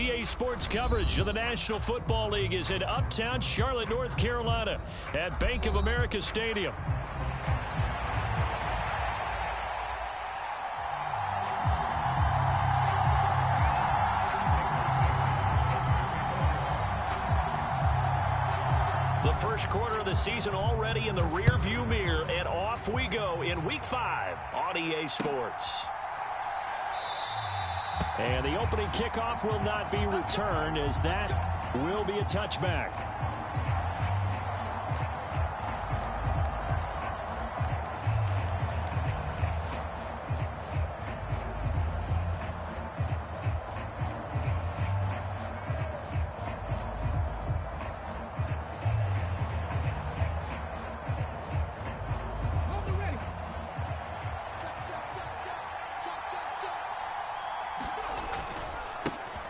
EA Sports coverage of the National Football League is in uptown Charlotte, North Carolina at Bank of America Stadium. The first quarter of the season already in the rearview mirror, and off we go in Week 5 on EA Sports. And the opening kickoff will not be returned, as that will be a touchback.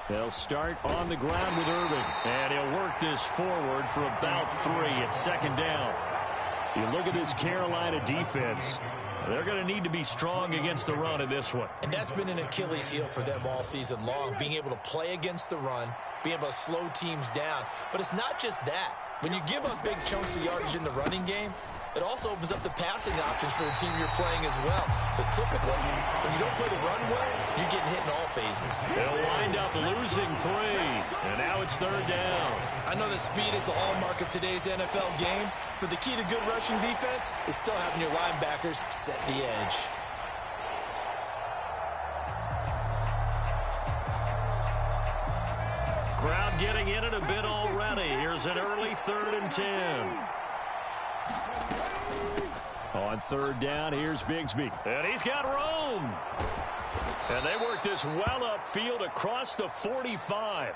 They'll start on the ground with Irving, and he'll work this forward for about 3 at second down. You look at this Carolina defense. They're going to need to be strong against the run in this one. And that's been an Achilles heel for them all season long, being able to play against the run, being able to slow teams down. But it's not just that. When you give up big chunks of yardage in the running game, it also opens up the passing options for the team you're playing as well. So typically, when you don't play the run well, you're getting hit in all phases. They'll wind up losing 3, and now it's third down. I know that speed is the hallmark of today's NFL game, but the key to good rushing defense is still having your linebackers set the edge. Crowd getting in it a bit already. Here's an early 3rd and 10. On third down, here's Bigsby. And he's got room. And they work this well upfield across the 45.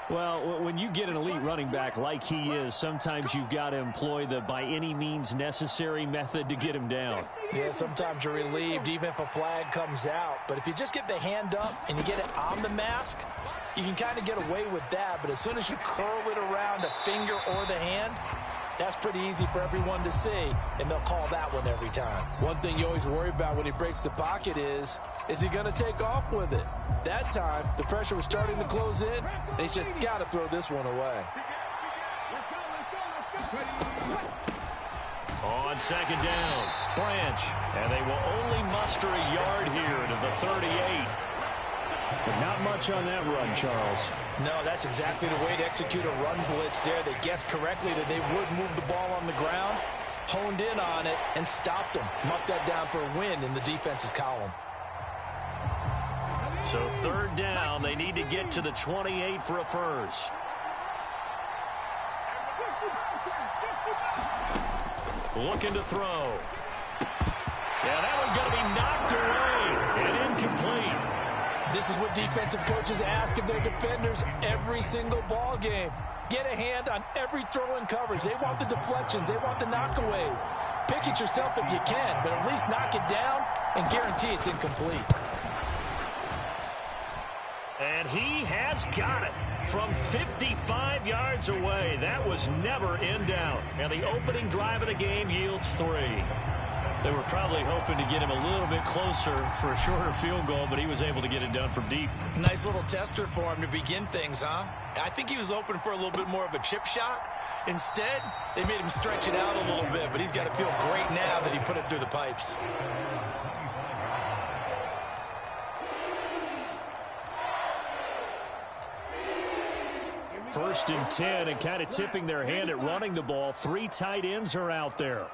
Well, when you get an elite running back like he is, sometimes you've got to employ the by any means necessary method to get him down. Yeah, sometimes you're relieved even if a flag comes out. But if you just get the hand up and you get it on the mask, you can kind of get away with that. But as soon as you curl it around a finger or the hand, that's pretty easy for everyone to see, and they'll call that one every time. One thing you always worry about when he breaks the pocket is he going to take off with it? That time, the pressure was starting to close in, and he's just got to throw this one away. On second down, Branch, and they will only muster a yard here to the 38. But not much on that run, Charles. No, that's exactly the way to execute a run blitz there. They guessed correctly that they would move the ball on the ground, honed in on it, and stopped them. Mucked that down for a win in the defense's column. So third down, they need to get to the 28 for a first. Looking to throw. Yeah, that one's going to be knocked away and incomplete. This is what defensive coaches ask of their defenders every single ball game. Get a hand on every throw in coverage. They want the deflections. They want the knockaways. Pick it yourself if you can, but at least knock it down and guarantee it's incomplete. And he has got it from 55 yards away. That was never in doubt. And the opening drive of the game yields 3. They were probably hoping to get him a little bit closer for a shorter field goal, but he was able to get it done from deep. Nice little tester for him to begin things, huh? I think he was hoping for a little bit more of a chip shot. Instead, they made him stretch it out a little bit, but he's got to feel great now that he put it through the pipes. First and 10, and kind of tipping their hand at running the ball. 3 tight ends are out there.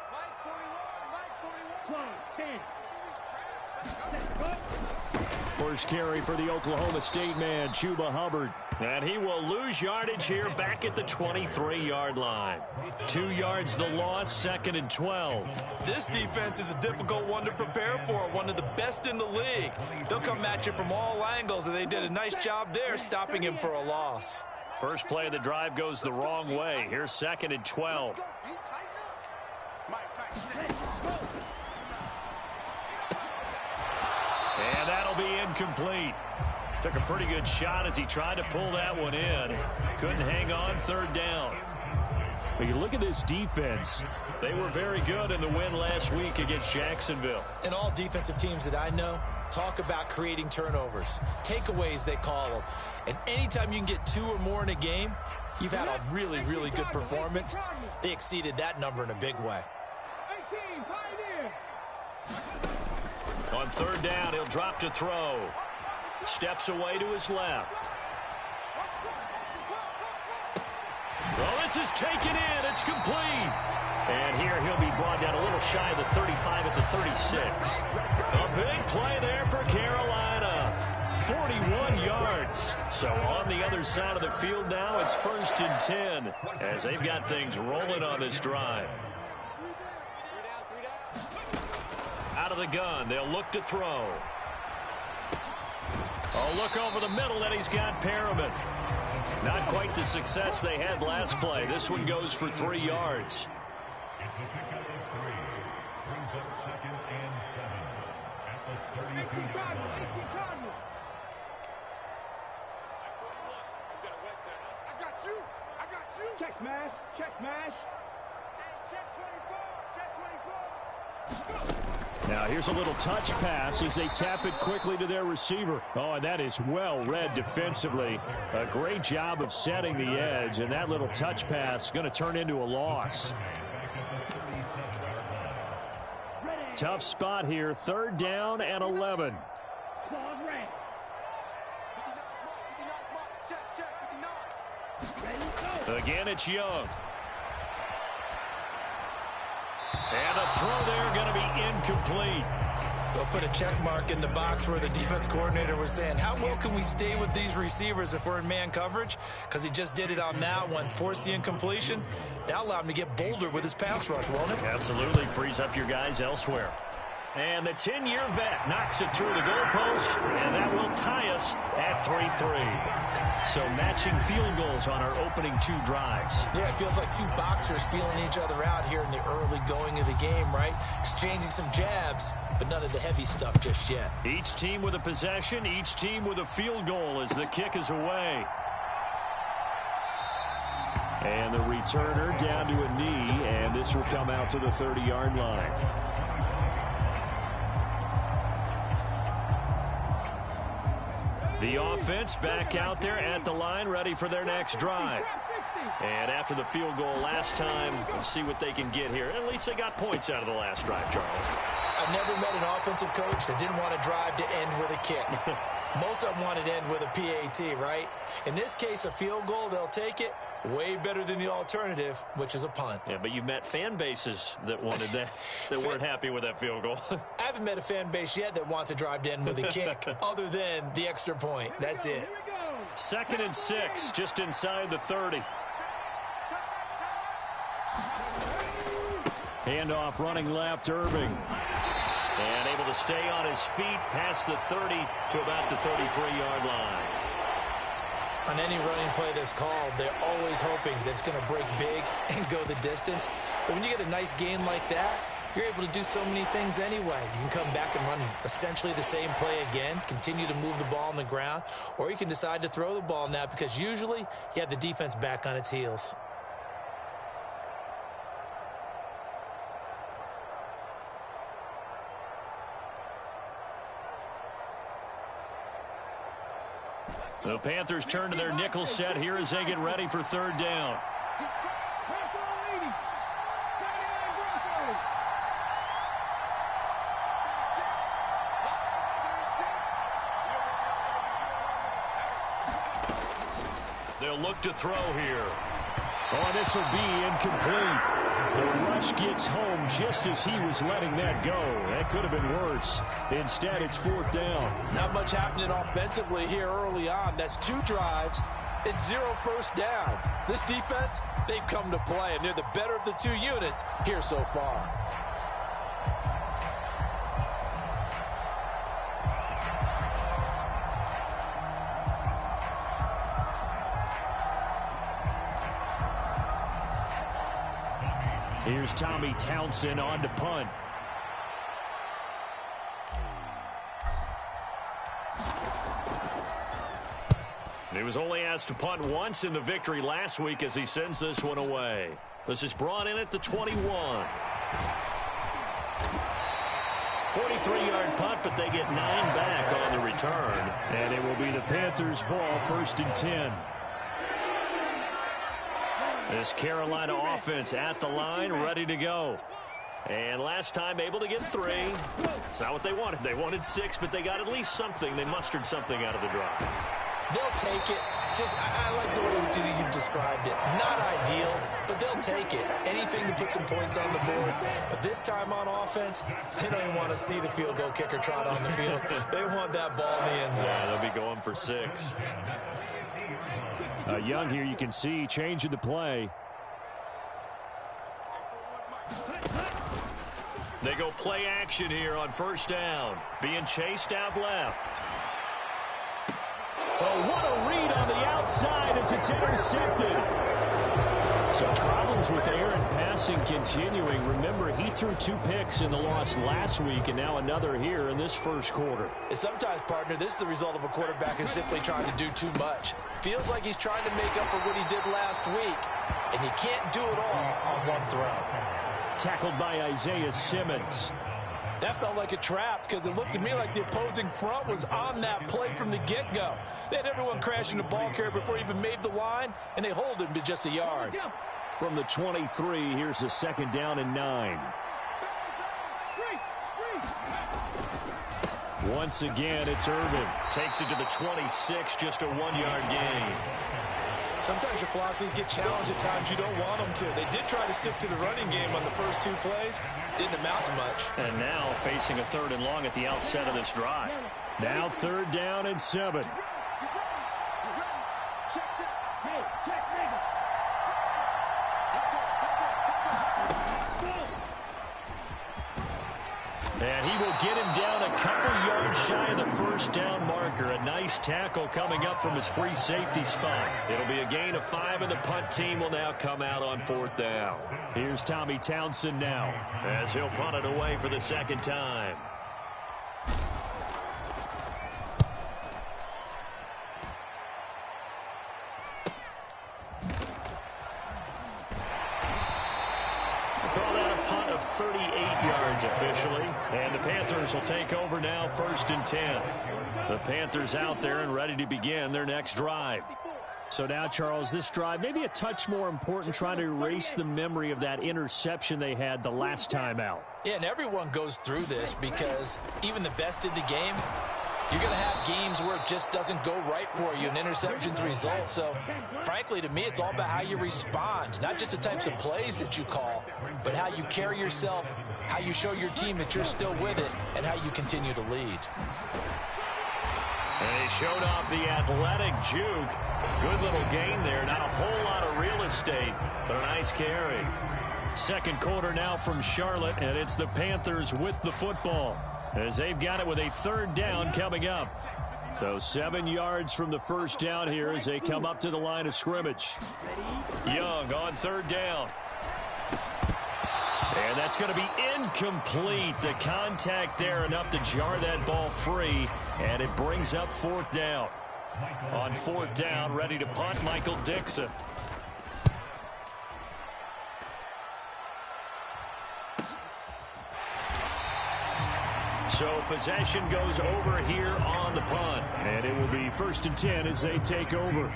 First carry for the Oklahoma State man, Chuba Hubbard. And he will lose yardage here back at the 23-yard line. 2 yards the loss, 2nd and 12. This defense is a difficult one to prepare for, one of the best in the league. They'll come at you from all angles, and they did a nice job there stopping him for a loss. First play of the drive goes the wrong way. Here's 2nd and 12. And that'll be incomplete. Took a pretty good shot as he tried to pull that one in. Couldn't hang on, 3rd down. But you look at this defense. They were very good in the win last week against Jacksonville. And all defensive teams that I know Talk about creating turnovers. Takeaways, they call them. And anytime you can get 2 or more in a game, you've had a really, really good performance. They exceeded that number in a big way. On third down, he'll drop to throw. Steps away to his left. Well, this is taken in. It's complete. And here he'll be brought down a little shy of the 35 at the 36. A big play there for Carolina. 41 yards. So on the other side of the field now, it's 1st and 10 as they've got things rolling on this drive. Out of the gun, they'll look to throw. Oh, look over the middle, then he's got Perriman. Not quite the success they had last play. This one goes for 3 yards. Check smash, check smash. Check 24, check 24. Now here's a little touch pass as they tap it quickly to their receiver. Oh, and that is well read defensively. A great job of setting the edge, and that little touch pass is going to turn into a loss. Tough spot here, 3rd down and 11. Again, it's Young. And a throw there going to be incomplete. They'll put a check mark in the box where the defense coordinator was saying, how well can we stay with these receivers if we're in man coverage? Because he just did it on that one, forced the incompletion. That allowed him to get bolder with his pass rush, won't it? Absolutely, frees up your guys elsewhere. And the 10-year vet knocks it through the goalpost, and that will tie us at 3-3. So matching field goals on our opening 2 drives. Yeah, it feels like 2 boxers feeling each other out here in the early going of the game, right? Exchanging some jabs, but none of the heavy stuff just yet. Each team with a possession, each team with a field goal as the kick is away. And the returner down to a knee, and this will come out to the 30-yard line. The offense back out there at the line, ready for their next drive. And after the field goal last time, we'll see what they can get here. At least they got points out of the last drive, Charles. I've never met an offensive coach that didn't want to drive to end with a kick. Most of them want to end with a PAT, right? In this case, a field goal, they'll take it. Way better than the alternative, which is a punt. Yeah, but you've met fan bases that wanted that, that weren't happy with that field goal. I haven't met a fan base yet that wants to drive to end with a kick, other than the extra point. That's it. 2nd and 6, just inside the 30. Handoff running left, Irving. And able to stay on his feet past the 30 to about the 33-yard line. On any running play that's called, they're always hoping that it's going to break big and go the distance. But when you get a nice gain like that, you're able to do so many things anyway. You can come back and run essentially the same play again, continue to move the ball on the ground, or you can decide to throw the ball now because usually you have the defense back on its heels. The Panthers turn to their nickel set here as they get ready for 3rd down. They'll look to throw here. Oh, this will be incomplete. The rush gets home just as he was letting that go. That could have been worse. Instead, it's 4th down. Not much happening offensively here early on. That's 2 drives and 0 first downs. This defense, they've come to play, and they're the better of the 2 units here so far. Here's Tommy Townsend on to punt. He was only asked to punt once in the victory last week as he sends this one away. This is brought in at the 21. 43-yard punt, but they get 9 back on the return. And it will be the Panthers' ball, 1st and 10. This Carolina offense at the line, ready to go. And last time able to get 3. It's not what they wanted. They wanted 6, but they got at least something. They mustered something out of the drive. They'll take it. I like the way you described it. Not ideal, but they'll take it. Anything to put some points on the board. But this time on offense, they don't even want to see the field goal kicker trot on the field. They want that ball in the end zone. Yeah, they'll be going for 6. Young here, you can see changing the play. They go play action here on 1st down. Being chased out left. Oh, what a read on the outside as it's intercepted. So problems with air and passing continuing. Remember, he threw 2 picks in the loss last week, and now another here in this first quarter. And sometimes, partner, this is the result of a quarterback who's simply trying to do too much. Feels like he's trying to make up for what he did last week, and he can't do it all on one throw. Tackled by Isaiah Simmons. That felt like a trap because it looked to me like the opposing front was on that play from the get-go. They had everyone crashing the ball carrier before he even made the line, and they hold him to just a yard. From the 23, here's a 2nd down and 9. Once again, it's Irvin. Takes it to the 26, just a 1-yard gain. Sometimes your philosophies get challenged at times you don't want them to. They did try to stick to the running game on the first 2 plays. Didn't amount to much. And now facing a 3rd and long at the outset of this drive. Now 3rd down and 7. And he will get him down a couple yards shy of the 1st down marker. A nice tackle coming up from his free safety spot. It'll be a gain of 5, and the punt team will now come out on 4th down. Here's Tommy Townsend now, as he'll punt it away for the 2nd time. Call that a punt of 38 yards officially. And the Panthers will take over now, 1st and 10. The Panthers out there and ready to begin their next drive. So now, Charles, this drive maybe a touch more important, trying to erase the memory of that interception they had the last time out. Yeah, and everyone goes through this because even the best in the game, you're going to have games where it just doesn't go right for you, and interceptions result. So, frankly, to me, it's all about how you respond, not just the types of plays that you call, but how you carry yourself, how you show your team that you're still with it, and how you continue to lead. And he showed off the athletic juke. Good little gain there. Not a whole lot of real estate, but a nice carry. 2nd quarter now from Charlotte, and it's the Panthers with the football, as they've got it with a 3rd down coming up. So 7 yards from the 1st down here as they come up to the line of scrimmage. Young on 3rd down. And that's going to be incomplete. The contact there enough to jar that ball free, and it brings up 4th down. On 4th down, ready to punt, Michael Dixon. So possession goes over here on the punt. And it will be 1st and 10 as they take over.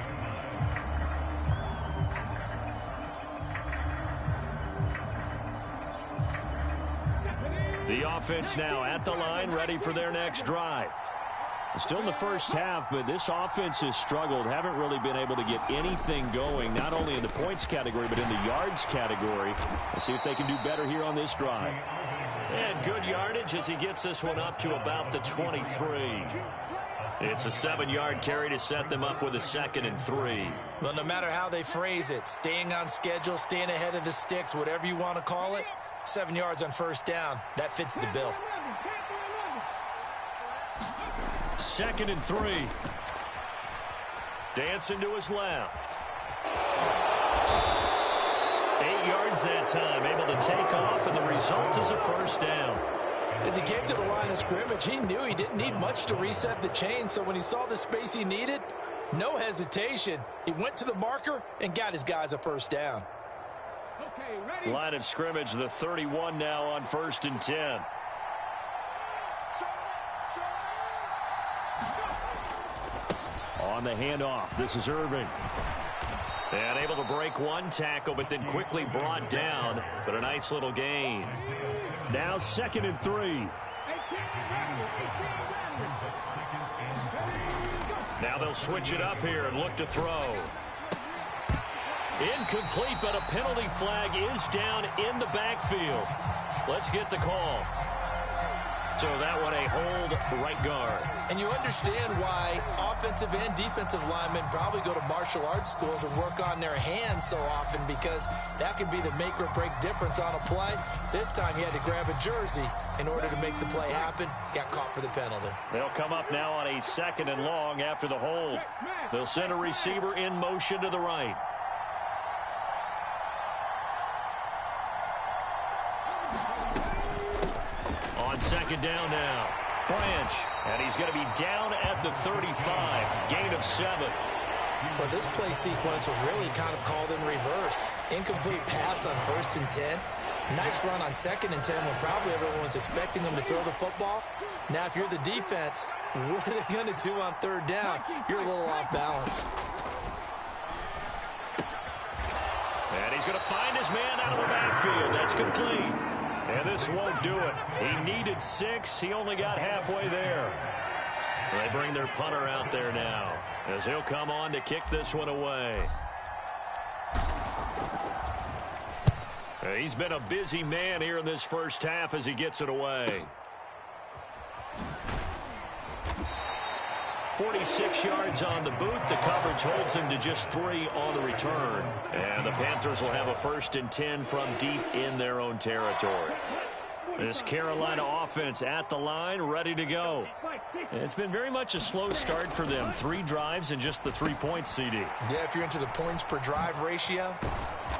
The offense now at the line, ready for their next drive. Still in the first half, but this offense has struggled. Haven't really been able to get anything going, not only in the points category, but in the yards category. We'll see if they can do better here on this drive. And good yardage as he gets this one up to about the 23. It's a 7-yard carry to set them up with a 2nd and 3. Well, no matter how they phrase it, staying on schedule, staying ahead of the sticks, whatever you want to call it, 7 yards on 1st down, that fits the bill. 2nd and 3. Dancing to his left. 8 yards that time, able to take off, and the result is a 1st down. As he came to the line of scrimmage, he knew he didn't need much to reset the chain, so when he saw the space he needed, no hesitation. He went to the marker and got his guys a 1st down. Line of scrimmage, the 31 now on 1st and 10. On the handoff, this is Irving. And able to break one tackle, but then quickly brought down. But a nice little gain. Now 2nd and 3. Now they'll switch it up here and look to throw. Incomplete, but a penalty flag is down in the backfield. Let's get the call. So that one a hold right guard. And you understand why offensive and defensive linemen probably go to martial arts schools and work on their hands so often, because that can be the make or break difference on a play. This time he had to grab a jersey in order to make the play happen. Got caught for the penalty. They'll come up now on a 2nd and long after the hold. They'll send a receiver in motion to the right. On 2nd down now. Branch. And he's going to be down at the 35. Gain of 7. Well, this play sequence was really kind of called in reverse. Incomplete pass on 1st and 10. Nice run on 2nd and 10 when probably everyone was expecting him to throw the football. Now, if you're the defense, what are they going to do on 3rd down? You're a little off balance. And he's going to find his man out of the backfield. That's complete. And this won't do it. He needed 6. He only got halfway there. They bring their punter out there now as he'll come on to kick this one away. He's been a busy man here in this first half as he gets it away. 46 yards on the boot. The coverage holds him to just 3 on the return. And the Panthers will have a 1st and 10 from deep in their own territory. This Carolina offense at the line, ready to go. It's been very much a slow start for them. 3 drives and just the 3 points, CD. Yeah, if you're into the points per drive ratio,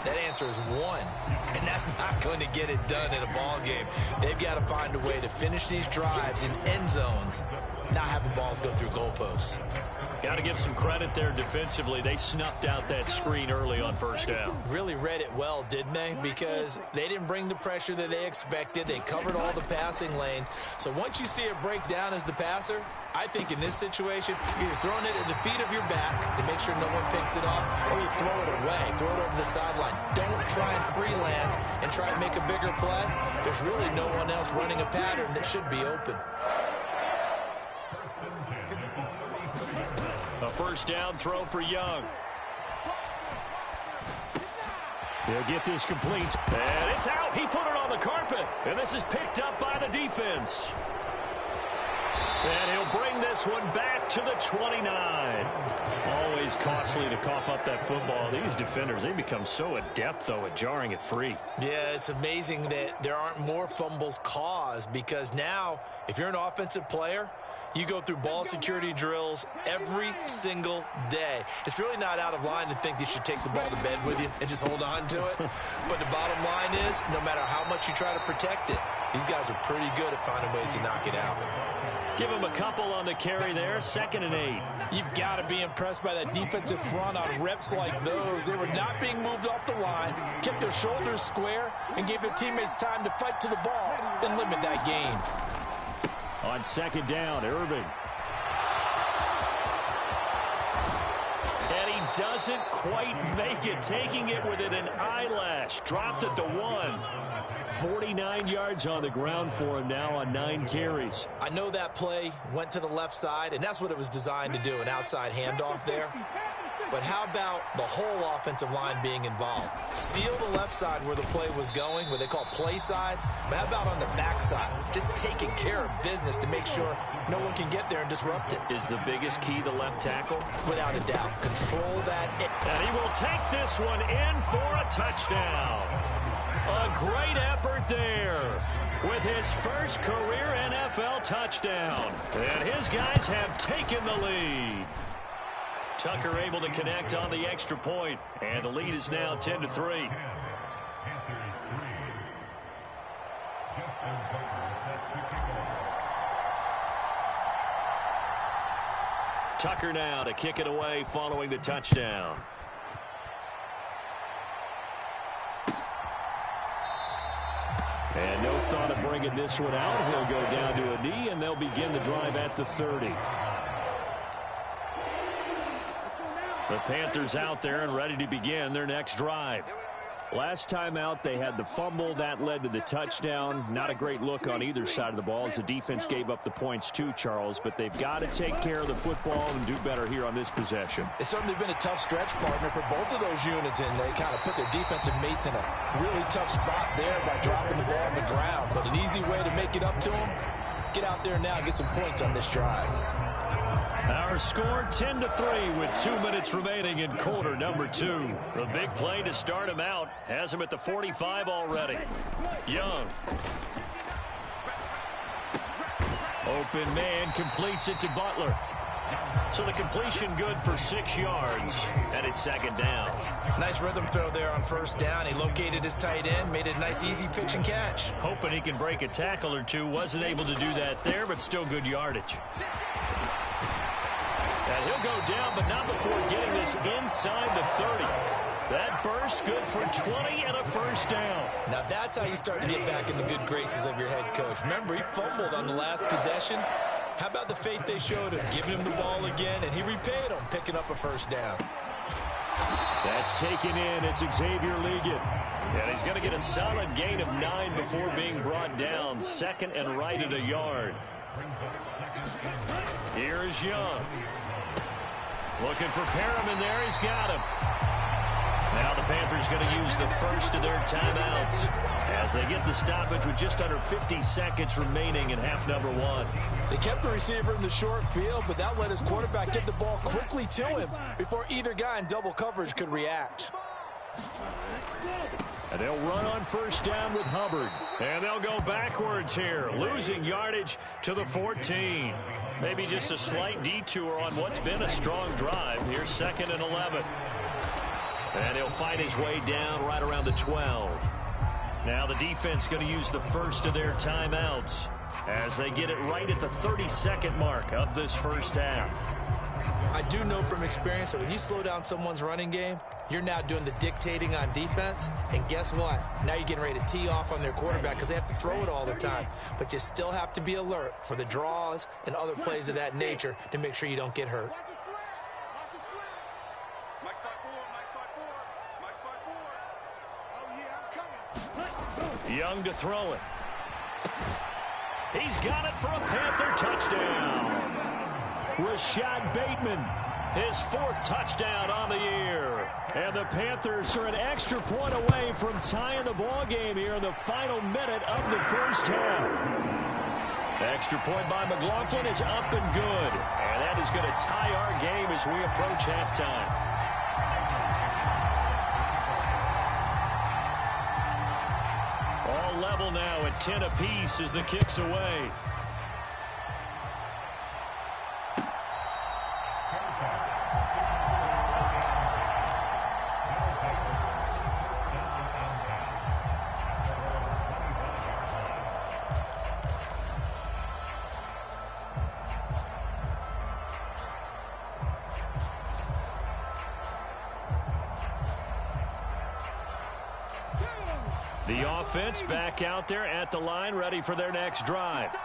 that answer is 1. And that's not going to get it done in a ball game. They've got to find a way to finish these drives in end zones, not having balls go through goalposts. Got to give some credit there defensively. They snuffed out that screen early on 1st down. Really read it well, didn't they? Because they didn't bring the pressure that they expected. They covered all the passing lanes. So once you see it break down as the passer, I think in this situation, you're either throwing it at the feet of your back to make sure no one picks it off, or you throw it away, throw it over the sideline. Don't try and freelance and try and make a bigger play. There's really no one else running a pattern that should be open. A 1st down throw for Young. He'll get this complete. And it's out. He put it on the carpet. And this is picked up by the defense. And he'll bring this one back to the 29. Always costly to cough up that football. These defenders, they become so adept, though, at jarring it free. Yeah, it's amazing that there aren't more fumbles caused, because now, if you're an offensive player, you go through ball security drills every single day. It's really not out of line to think that you should take the ball to bed with you and just hold on to it. But the bottom line is, no matter how much you try to protect it, these guys are pretty good at finding ways to knock it out. Give him a couple on the carry there. 2nd and 8. You've got to be impressed by that defensive front on reps like those. They were not being moved off the line, kept their shoulders square, and gave their teammates time to fight to the ball and limit that gain. On 2nd down, Irving. And he doesn't quite make it, taking it within an eyelash. Dropped it to 1. 49 yards on the ground for him now on 9 carries. I know that play went to the left side, and that's what it was designed to do, an outside handoff there. But how about the whole offensive line being involved? Seal the left side where the play was going, what they call play side. But how about on the back side? Just taking care of business to make sure no one can get there and disrupt it. Is the biggest key the left tackle? Without a doubt. Control that. And he will take this one in for a touchdown. A great effort there with his first career NFL touchdown. And his guys have taken the lead. Tucker able to connect on the extra point, and the lead is now 10-3. Tucker now to kick it away following the touchdown. And no thought of bringing this one out. He'll go down to a knee, and they'll begin the drive at the 30. The Panthers out there and ready to begin their next drive. Last time out, they had the fumble. That led to the touchdown. Not a great look on either side of the ball as the defense gave up the points too, Charles. But they've got to take care of the football and do better here on this possession. It's certainly been a tough stretch, partner, for both of those units, and they kind of put their defensive mates in a really tough spot there by dropping the ball on the ground. But an easy way to make it up to them, get out there now and get some points on this drive. Our score 10-3 with 2 minutes remaining in quarter number 2. The big play to start him out has him at the 45 already. Young. Open man completes it to Butler. So the completion good for 6 yards, and it's second down. Nice rhythm throw there on first down. He located his tight end, made it a nice easy pitch and catch. Hoping he can break a tackle or two. Wasn't able to do that there, but still good yardage. And he'll go down, but not before getting this inside the 30. That burst good for 20 and a first down. Now that's how you start to get back in the good graces of your head coach. Remember, he fumbled on the last possession. How about the faith they showed him, giving him the ball again, and he repaid him, picking up a first down. That's taken in. It's Xavier Ligon. And he's going to get a solid gain of 9 before being brought down. Second and right at a yard. Here is Young. Looking for Perriman there. He's got him. Now the Panthers going to use the first of their timeouts as they get the stoppage with just under 50 seconds remaining in half number 1. They kept the receiver in the short field, but that let his quarterback get the ball quickly to him before either guy in double coverage could react. And they'll run on first down with Hubbard. And they'll go backwards here, losing yardage to the 14. Maybe just a slight detour on what's been a strong drive. Here's second and 11. And he'll find his way down right around the 12. Now the defense going to use the first of their timeouts as they get it right at the 32nd mark of this first half. I do know from experience that when you slow down someone's running game, you're now doing the dictating on defense. And guess what? Now you're getting ready to tee off on their quarterback because they have to throw it all the time. But you still have to be alert for the draws and other plays of that nature to make sure you don't get hurt. Young to throw it. He's got it for a Panther touchdown. Rashad Bateman, his 4th touchdown on the year. And the Panthers are an extra point away from tying the ball game here in the final minute of the first half. Extra point by McLaughlin is up and good. And that is going to tie our game as we approach halftime. All level now at 10 apiece as the kick's away. The offense back out there at the line, ready for their next drive.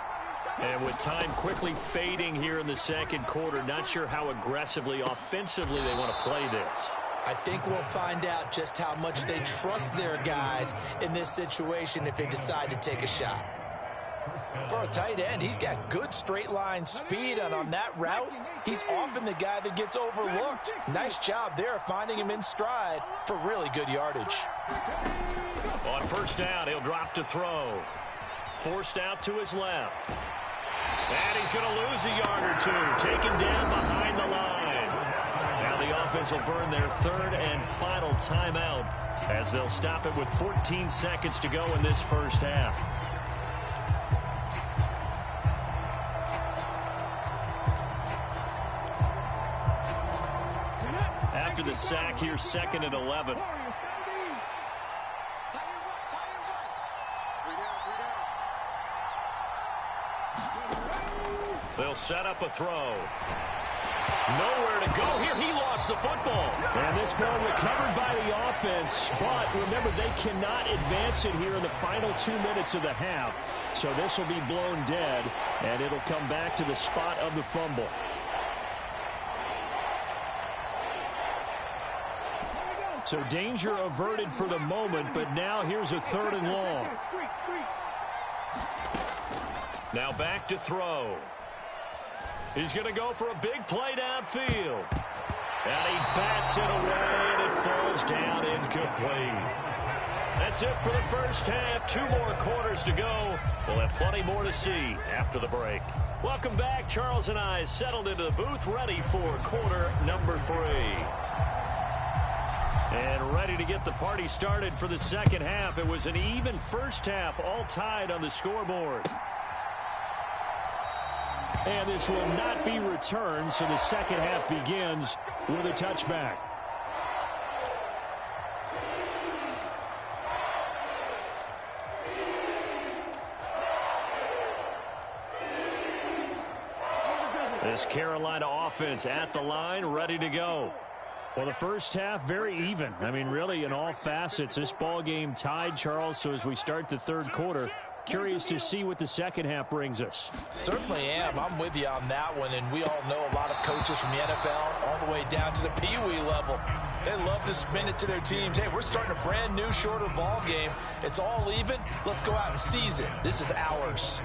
And with time quickly fading here in the second quarter, not sure how aggressively, offensively they want to play this. I think we'll find out just how much they trust their guys in this situation if they decide to take a shot. For a tight end, he's got good straight line speed, and on that route, he's often the guy that gets overlooked. Nice job there finding him in stride for really good yardage. On first down, he'll drop to throw. Forced out to his left. And he's going to lose a yard or two. Taken down behind the line. Now the offense will burn their 3rd and final timeout as they'll stop it with 14 seconds to go in this first half. After the sack, here's second and 11. They'll set up a throw. Nowhere to go here. He lost the football. And this ball recovered by the offense. But remember, they cannot advance it here in the final 2 minutes of the half. So this will be blown dead, and it'll come back to the spot of the fumble. So danger averted for the moment, but now here's a 3rd and long. Now back to throw. He's going to go for a big play downfield. And he bats it away, and it falls down incomplete. That's it for the first half. 2 more quarters to go. We'll have plenty more to see after the break. Welcome back. Charles and I settled into the booth, ready for quarter number 3. And ready to get the party started for the second half. It was an even first half, all tied on the scoreboard. And this will not be returned, so the second half begins with a touchback. This Carolina offense at the line, ready to go. Well, the first half, very even. I mean, really, in all facets, this ball game tied, Charles. So as we start the third quarter, curious to see what the second half brings us. Certainly am. I'm with you on that one. And we all know a lot of coaches from the NFL all the way down to the Pee-wee level. They love to spin it to their teams. Hey, we're starting a brand new, shorter ball game. It's all even. Let's go out and seize it. This is ours.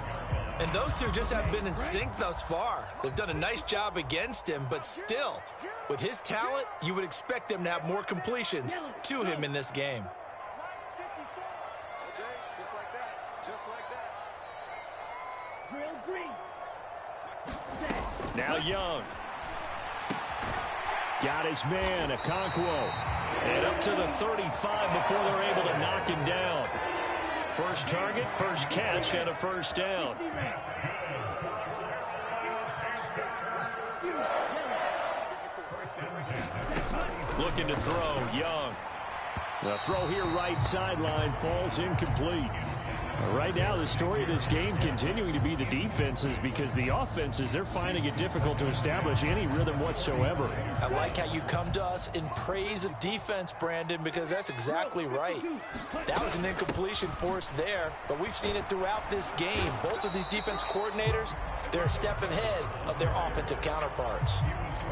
And those two just haven't been in sync thus far. They've done a nice job against him, but still, with his talent, you would expect them to have more completions to him in this game. Just like that. Just like that. Now Young. Got his man, Okonkwo. And up to the 35 before they're able to knock him down. First target, first catch, and a first down. Looking to throw, Young. The throw here, right sideline, falls incomplete. Right now, the story of this game continuing to be the defenses, because the offenses, they're finding it difficult to establish any rhythm whatsoever. I like how you come to us in praise of defense, Brandon, because that's exactly right. That was an incompletion force there, but we've seen it throughout this game. Both of these defense coordinators, they're a step ahead of their offensive counterparts.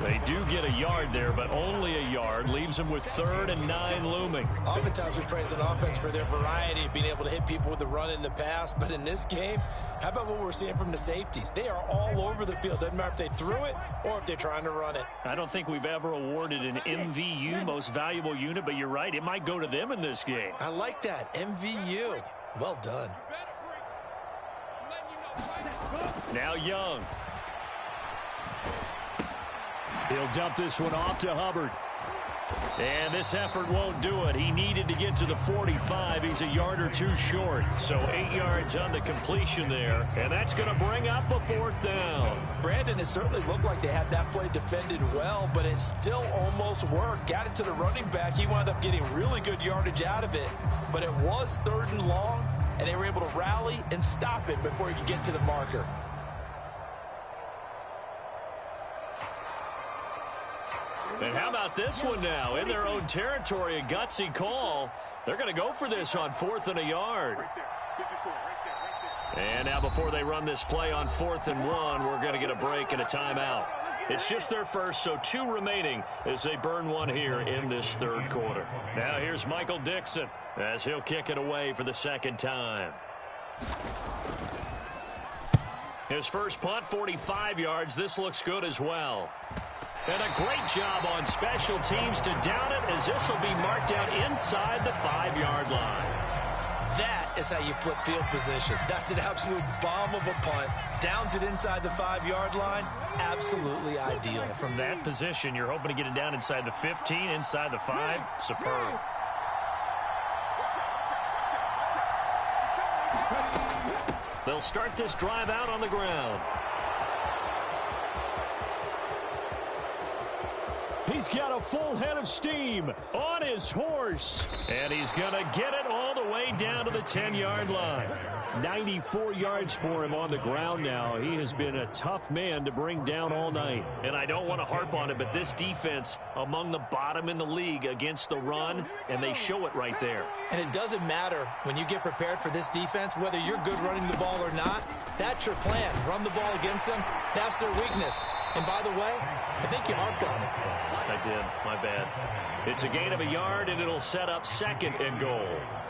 They do get a yard there, but only a yard. Leaves them with 3rd and 9 looming. Oftentimes we praise an offense for their variety, being able to hit people with the run in the pass. But in this game, how about what we're seeing from the safeties? They are all over the field. Doesn't matter if they threw it or if they're trying to run it. I don't think we've ever awarded an MVU, most valuable unit, but you're right. It might go to them in this game. I like that. MVU. Well done. Now Young. He'll dump this one off to Hubbard. And this effort won't do it. He needed to get to the 45. He's a yard or 2 short. So 8 yards on the completion there. And that's going to bring up a 4th down. Brandon, it certainly looked like they had that play defended well, but it still almost worked. Got it to the running back. He wound up getting really good yardage out of it. But it was 3rd and long, and they were able to rally and stop it before he could get to the marker. And how about this one now? In their own territory, a gutsy call. They're going to go for this on 4th and a yard. And now before they run this play on 4th and 1, we're going to get a break and a timeout. It's just their first, so 2 remaining as they burn one here in this third quarter. Now here's Michael Dixon as he'll kick it away for the second time. His first punt, 45 yards. This looks good as well. And a great job on special teams to down it, as this will be marked out inside the 5-yard line. That is how you flip field position. That's an absolute bomb of a punt. Downs it inside the 5-yard line. Absolutely ideal. From that position, you're hoping to get it down inside the 15, inside the 5. Superb. They'll start this drive out on the ground. He's got a full head of steam on his horse. And he's going to get it all the way down to the 10-yard line. 94 yards for him on the ground now. He has been a tough man to bring down all night. And I don't want to harp on it, but this defense among the bottom in the league against the run, and they show it right there. And it doesn't matter when you get prepared for this defense, whether you're good running the ball or not. That's your plan. Run the ball against them. That's their weakness. And by the way, I think you harped on it. I did. My bad. It's a gain of a yard, and it'll set up 2nd and goal.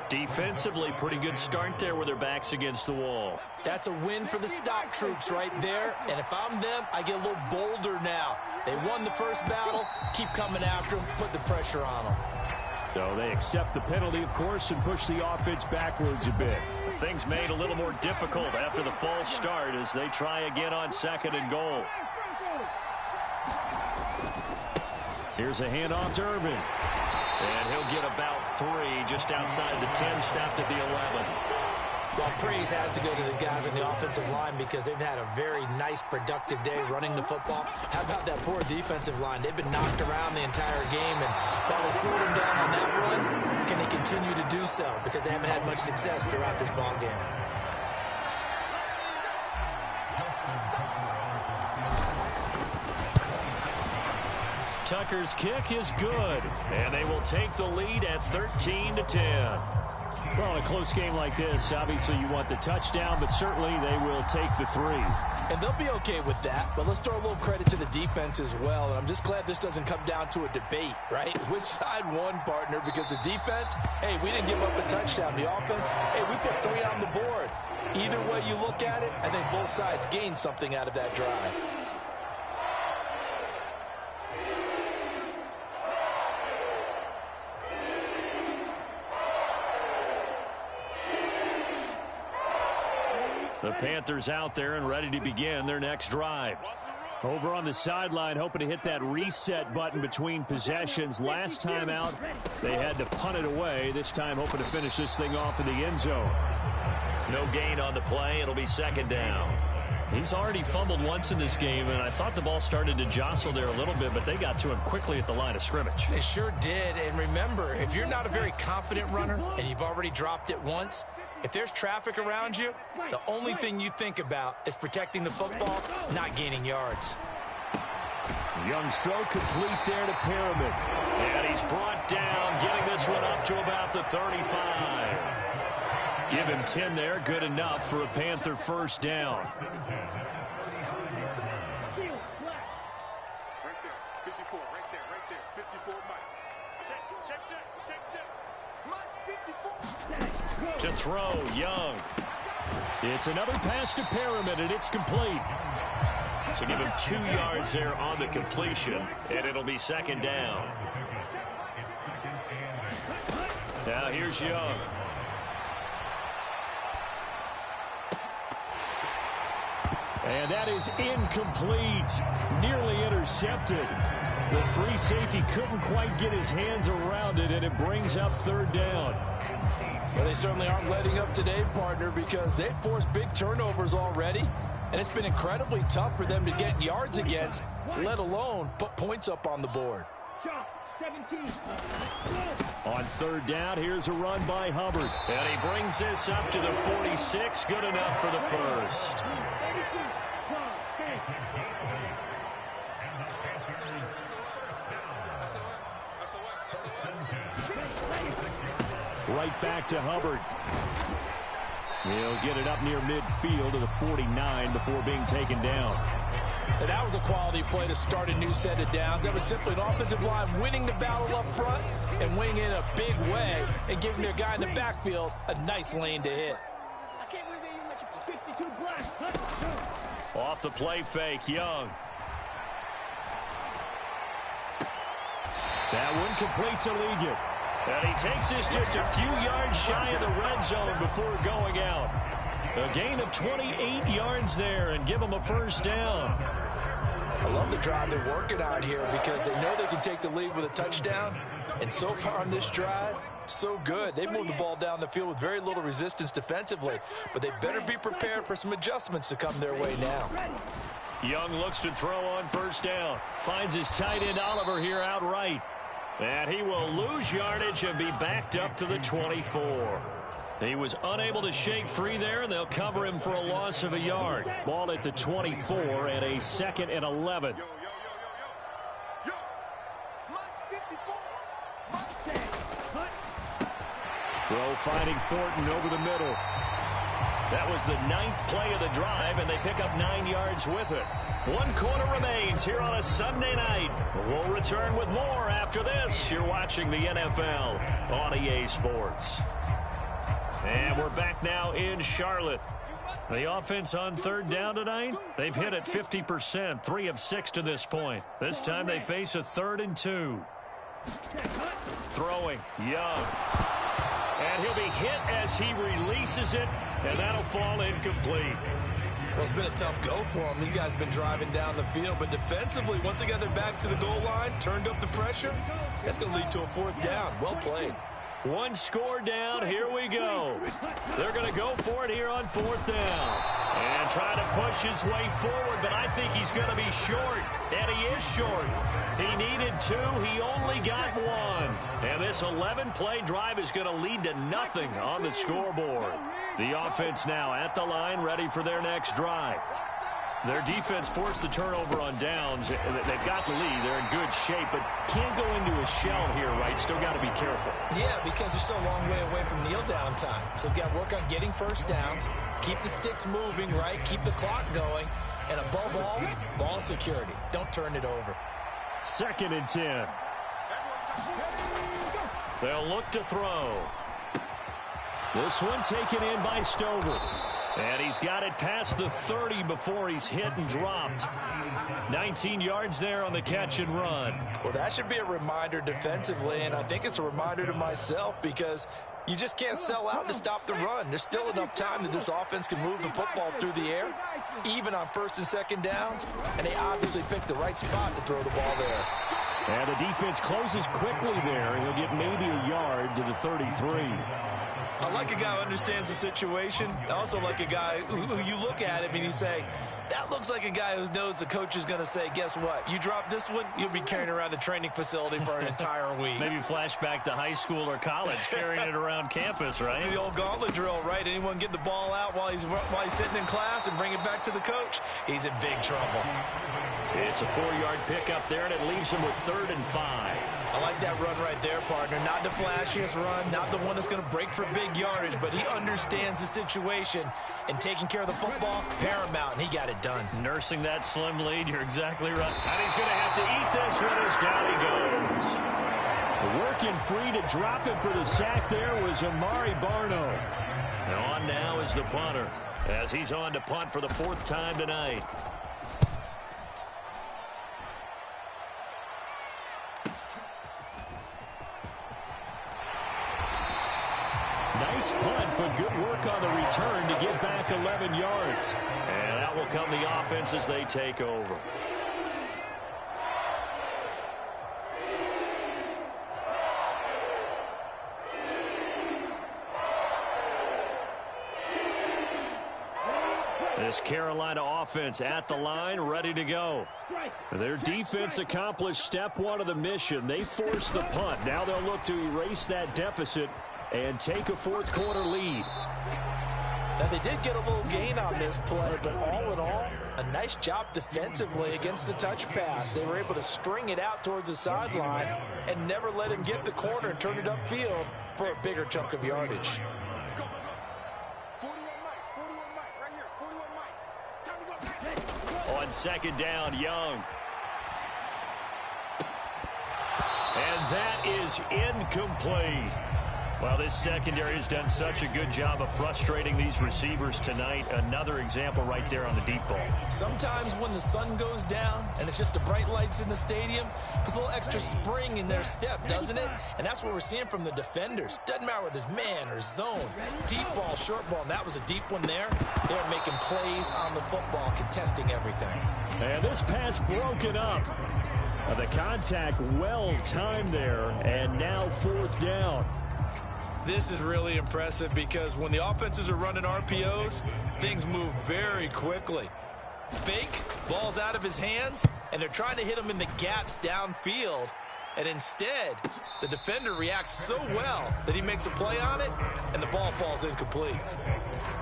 Defensively, pretty good start there with their backs against the wall. That's a win for the stop troops right there. And if I'm them, I get a little bolder now. They won the first battle. Keep coming after them. Put the pressure on them. So they accept the penalty, of course, and push the offense backwards a bit. Things made a little more difficult after the false start as they try again on 2nd and goal. Here's a handoff to Irvin. And he'll get about 3 just outside the 10, stopped at the 11. Well, praise has to go to the guys on the offensive line because they've had a very nice, productive day running the football. How about that poor defensive line? They've been knocked around the entire game, and while they slowed them down on that run, can they continue to do so? Because they haven't had much success throughout this ball game. Tucker's kick is good, and they will take the lead at 13-10. Well, in a close game like this, obviously you want the touchdown, but certainly they will take the 3. And they'll be okay with that, but let's throw a little credit to the defense as well. And I'm just glad this doesn't come down to a debate, right? Which side won, partner? Because the defense, hey, we didn't give up a touchdown. The offense, hey, we put 3 on the board. Either way you look at it, I think both sides gained something out of that drive. The Panthers out there and ready to begin their next drive. Over on the sideline, hoping to hit that reset button between possessions. Last time out, they had to punt it away. This time, hoping to finish this thing off in the end zone. No gain on the play. It'll be 2nd down. He's already fumbled once in this game, and I thought the ball started to jostle there a little bit, but they got to him quickly at the line of scrimmage. They sure did. And remember, if you're not a very confident runner and you've already dropped it once, if there's traffic around you, the only thing you think about is protecting the football, not gaining yards. Young's throw complete there to Perriman. And he's brought down, getting this one up to about the 35. Give him 10 there, good enough for a Panther first down. Right there, 54, right there, 54, Mike. Check. Mike, 54. To throw, Young. It's another pass to Perriman, and it's complete. So give him 2 yards there on the completion, and it'll be 2nd down. Now here's Young. And that is incomplete. Nearly intercepted. The free safety couldn't quite get his hands around it, and it brings up 3rd down. Well, they certainly aren't letting up today, partner, because they've forced big turnovers already. And it's been incredibly tough for them to get yards against, let alone put points up on the board. On 3rd down, here's a run by Hubbard. And he brings this up to the 46. Good enough for the first. Right back to Hubbard. He'll get it up near midfield to the 49 before being taken down. And that was a quality play to start a new set of downs. That was simply an offensive line winning the battle up front and winning in a big way and giving their guy in the backfield a nice lane to hit. Off the play fake, Young. That one complete to Ligon. And he takes this just a few yards shy of the red zone before going out. A gain of 28 yards there and give him a first down. I love the drive they're working on here because they know they can take the lead with a touchdown. And so far on this drive, so good. They've moved the ball down the field with very little resistance defensively. But they better be prepared for some adjustments to come their way now. Young looks to throw on first down. Finds his tight end Oliver here outright. And he will lose yardage and be backed up to the 24. He was unable to shake free there, and they'll cover him for a loss of a yard. Ball at the 24 and a 2nd and 11. Throw finding Thornton over the middle. That was the 9th play of the drive, and they pick up 9 yards with it. 1 quarter remains here on a Sunday night. We'll return with more after this. You're watching the NFL on EA Sports. And we're back now in Charlotte. The offense on 3rd down tonight, they've hit at 50%, 3 of 6 to this point. This time they face a 3rd and 2. Throwing, Young. And he'll be hit as he releases it, and that'll fall incomplete. Well, it's been a tough go for them. These guys have been driving down the field, but defensively, once they got their backs to the goal line, turned up the pressure, that's going to lead to a 4th down. Well played. 1 score down. Here we go. They're going to go for it here on 4th down. And try to push his way forward, but I think he's going to be short. And he is short. He needed 2. He only got 1. And this 11-play drive is going to lead to nothing on the scoreboard. The offense now at the line, ready for their next drive. Their defense forced the turnover on downs. They've got the lead. They're in good shape, but can't go into a shell here, right? Still got to be careful. Yeah, because they're still a long way away from kneel down time. So they've got to work on getting first downs, keep the sticks moving, right? Keep the clock going. And above all, ball security. Don't turn it over. 2nd and 10. They'll look to throw. This one taken in by Stover. And he's got it past the 30 before he's hit and dropped. 19 yards there on the catch and run. Well, that should be a reminder defensively, and I think it's a reminder to myself because you just can't sell out to stop the run. There's still enough time that this offense can move the football through the air, even on 1st and 2nd downs, and they obviously picked the right spot to throw the ball there. And the defense closes quickly there. He'll get maybe a yard to the 33. I like a guy who understands the situation. I also like a guy who you look at him and you say, that looks like a guy who knows the coach is going to say, guess what? You drop this one, you'll be carrying around the training facility for an entire week. Maybe flashback to high school or college, carrying it around campus, right? The old gauntlet drill, right? Anyone get the ball out while he's sitting in class and bring it back to the coach? He's in big trouble. It's a 4-yard pickup there, and it leaves him with 3rd and 5. I like that run right there, partner. Not the flashiest run, not the one that's going to break for big yardage, but he understands the situation, and taking care of the football, paramount, and he got it done. Nursing that slim lead, you're exactly right. And he's going to have to eat this one as down he goes. Working free to drop him for the sack there was Amari Barno. And on now is the punter, as he's on to punt for the 4th time tonight. Nice punt, but good work on the return to get back 11 yards. And that will come the offense as they take over. This Carolina offense at the line, ready to go. Their defense accomplished step 1 of the mission. They forced the punt. Now they'll look to erase that deficit and take a 4th quarter lead. Now, they did get a little gain on this play, but all in all, a nice job defensively against the touch pass. They were able to string it out towards the sideline and never let him get the corner and turn it upfield for a bigger chunk of yardage. Go, go, go. 41 Mike, right here, 41 Mike. Time to go. On 2nd down, Young. And that is incomplete. Well, this secondary has done such a good job of frustrating these receivers tonight. Another example right there on the deep ball. Sometimes when the sun goes down and it's just the bright lights in the stadium, puts a little extra spring in their step, doesn't it? And that's what we're seeing from the defenders. Doesn't matter whether it's man or zone, deep ball, short ball, and that was a deep one there. They're making plays on the football, contesting everything. And this pass broken up. The contact well timed there, and now 4th down. This is really impressive because when the offenses are running RPOs, things move very quickly. Fake, ball's out of his hands, and they're trying to hit him in the gaps downfield. And instead, the defender reacts so well that he makes a play on it, and the ball falls incomplete.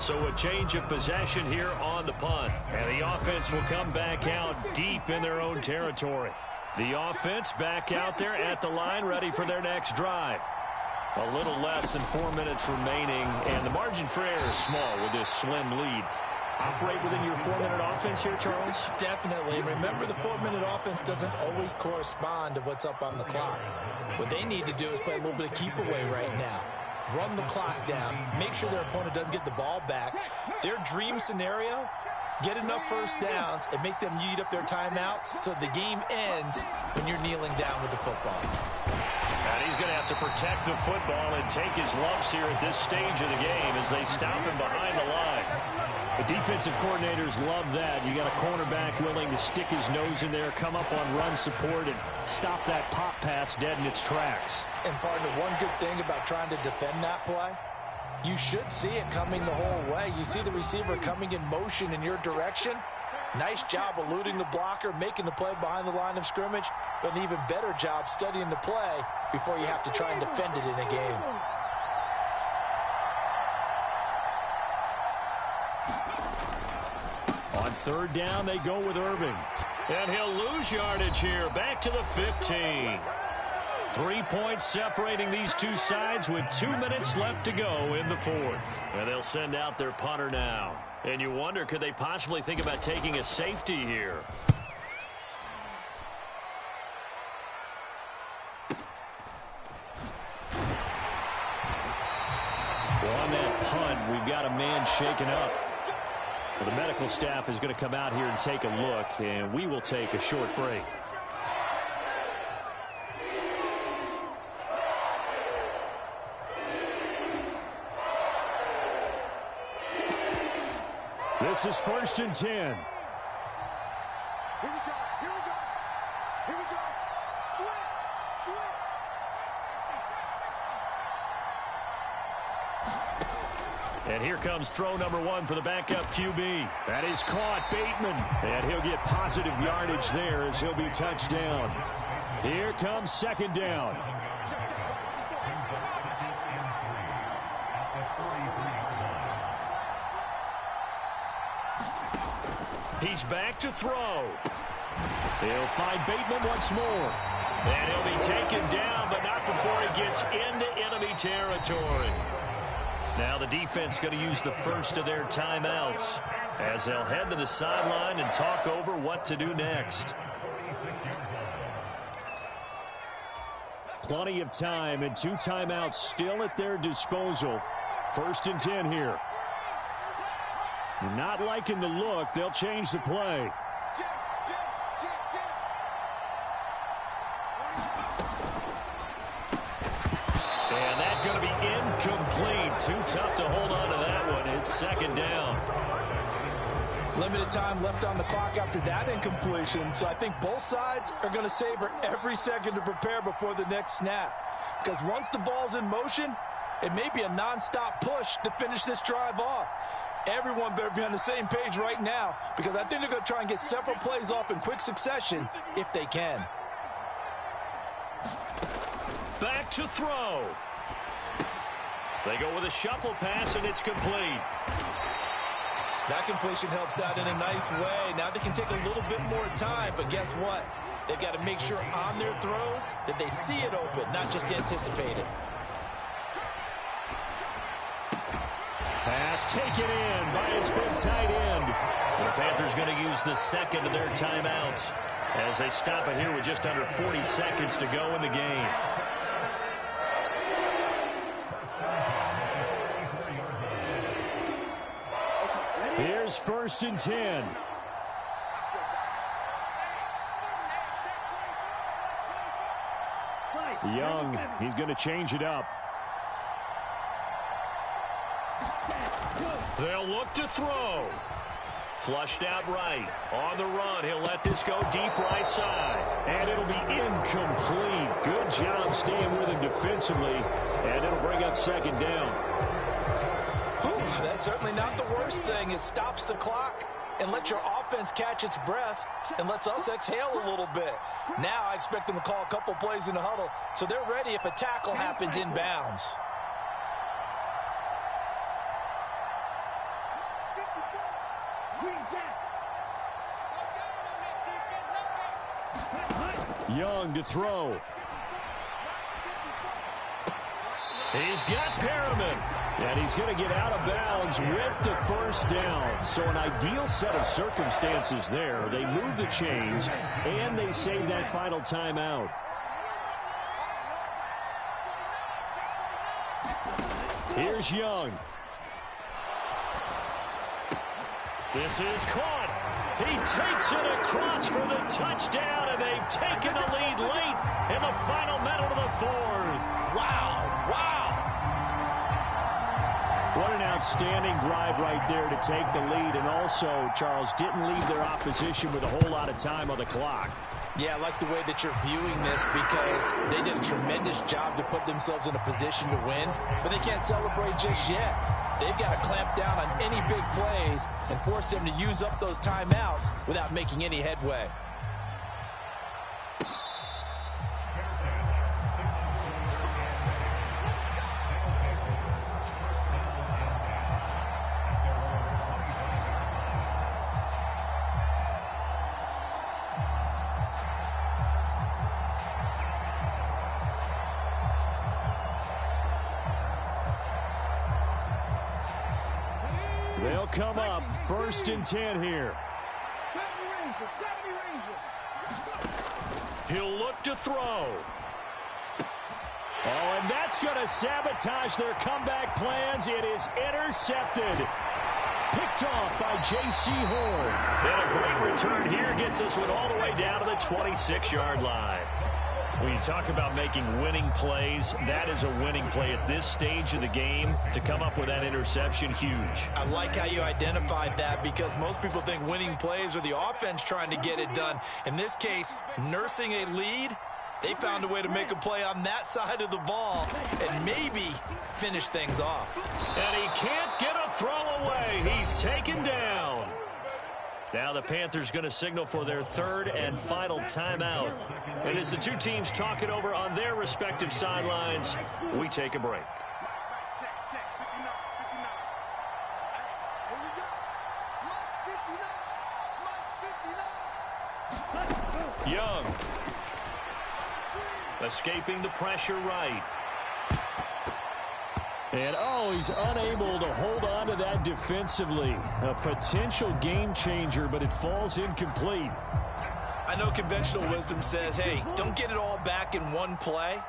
So a change of possession here on the punt. And the offense will come back out deep in their own territory. The offense back out there at the line, ready for their next drive. A little less than 4 minutes remaining, and the margin for error is small with this slim lead. Operate within your 4-minute offense here, Charles? Definitely. Remember, the 4-minute offense doesn't always correspond to what's up on the clock. What they need to do is play a little bit of keep away right now. Run the clock down. Make sure their opponent doesn't get the ball back. Their dream scenario, get enough first downs and make them eat up their timeouts so the game ends when you're kneeling down with the football. And he's going to have to protect the football and take his lumps here at this stage of the game as they stop him behind the line. The defensive coordinators love that. You got a cornerback willing to stick his nose in there, come up on run support, and stop that pop pass dead in its tracks. And partner, one good thing about trying to defend that play, you should see it coming the whole way. You see the receiver coming in motion in your direction. Nice job eluding the blocker, making the play behind the line of scrimmage, but an even better job studying the play before you have to try and defend it in a game. On third down, they go with Irving. And he'll lose yardage here, back to the 15. 3 points separating these two sides with 2 minutes left to go in the fourth. And they'll send out their punter now. And you wonder, could they possibly think about taking a safety here? Well, on that punt, we've got a man shaken up. Well, the medical staff is going to come out here and take a look, and we will take a short break. This is 1st and 10. Here we go. Here we go. Here we go. Switch. Switch. And here comes throw number 1 for the backup QB. That is caught, Bateman. And he'll get positive yardage there as he'll be touched down. Here comes 2nd down. He's back to throw. He'll find Bateman once more. And he'll be taken down, but not before he gets into enemy territory. Now the defense going to use the first of their timeouts as they'll head to the sideline and talk over what to do next. Plenty of time and 2 timeouts still at their disposal. 1st and 10 here. Not liking the look. They'll change the play. And that's going to be incomplete. Too tough to hold on to that one. It's 2nd down. Limited time left on the clock after that incompletion, so I think both sides are going to savor every second to prepare before the next snap. Because once the ball's in motion, it may be a nonstop push to finish this drive off. Everyone better be on the same page right now, because I think they're going to try and get several plays off in quick succession if they can. Back to throw. They go with a shuffle pass, and it's complete. That completion helps out in a nice way. Now they can take a little bit more time, but guess what? They've got to make sure on their throws that they see it open, not just anticipate it. Pass taken in by his big tight end. The Panthers going to use the second of their timeouts as they stop it here with just under 40 seconds to go in the game. Here's 1st and 10. Young, he's going to change it up. They'll look to throw. Flushed out right. On the run, he'll let this go deep right side. And it'll be incomplete. Good job staying with him defensively. And it'll bring up 2nd down. Whew, that's certainly not the worst thing. It stops the clock and lets your offense catch its breath and lets us exhale a little bit. Now I expect them to call a couple plays in the huddle so they're ready if a tackle happens inbounds. Young to throw. He's got Perriman. And he's going to get out of bounds with the first down. So an ideal set of circumstances there. They move the chains, and they save that final timeout. Here's Young. This is caught. He takes it across for the touchdown, and they've taken the lead late in the final minute of the fourth. Wow. What an outstanding drive right there to take the lead. And also, Charles, didn't leave their opposition with a whole lot of time on the clock. Yeah, I like the way that you're viewing this because they did a tremendous job to put themselves in a position to win, but they can't celebrate just yet. They've got to clamp down on any big plays and force them to use up those timeouts without making any headway. They'll come up 1st and 10 here. He'll look to throw. Oh, and that's going to sabotage their comeback plans. It is intercepted. Picked off by J.C. Horn. And a great return here gets this one all the way down to the 26-yard line. When you talk about making winning plays, that is a winning play at this stage of the game. To come up with that interception, huge. I like how you identified that because most people think winning plays are the offense trying to get it done. In this case, nursing a lead, they found a way to make a play on that side of the ball and maybe finish things off. And he can't get a throw away. He's taken down. Now the Panthers going to signal for their third and final timeout. And as the two teams talk it over on their respective sidelines, we take a break. Young. Escaping the pressure right. And, oh, he's unable to hold on to that defensively. A potential game changer, but it falls incomplete. I know conventional wisdom says, hey, don't get it all back in one play.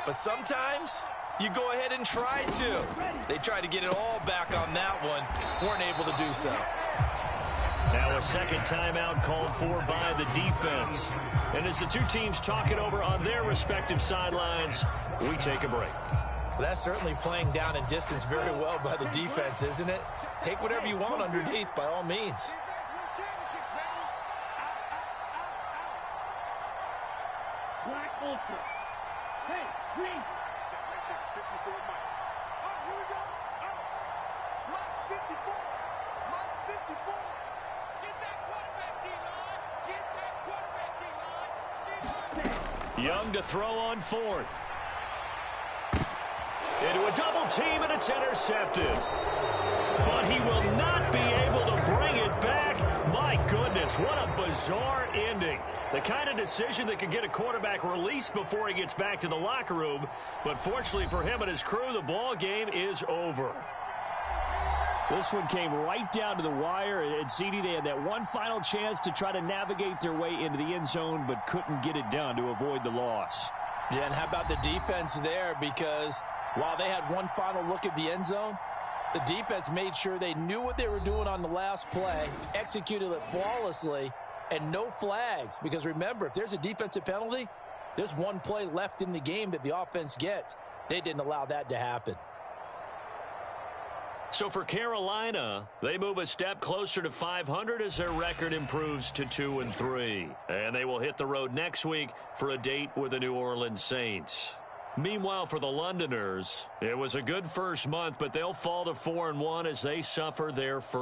But sometimes you go ahead and try to. They tried to get it all back on that one. Weren't able to do so. Now a second timeout called for by the defense. And as the two teams talk it over on their respective sidelines, we take a break. That's certainly playing down and distance very well by the defense, isn't it? Take whatever you want underneath by all means. Black Ultra. Hey, green. 54 Mike. Oh, here we go. Oh, Mike's 54. Mike's 54. Get that quarterback, D-line. Get that quarterback, D-line. Young to throw on fourth. Into a double team, and it's intercepted. But he will not be able to bring it back. My goodness, what a bizarre ending. The kind of decision that could get a quarterback released before he gets back to the locker room. But fortunately for him and his crew, the ball game is over. This one came right down to the wire. And CD, they had that one final chance to try to navigate their way into the end zone, but couldn't get it done to avoid the loss. Yeah, and how about the defense there? Because while they had one final look at the end zone, the defense made sure they knew what they were doing on the last play, executed it flawlessly, and no flags. Because remember, if there's a defensive penalty, there's one play left in the game that the offense gets. They didn't allow that to happen. So for Carolina, they move a step closer to 500 as their record improves to 2-3. And they will hit the road next week for a date with the New Orleans Saints. Meanwhile, for the Londoners, it was a good first month, but they'll fall to 4-1 as they suffer their first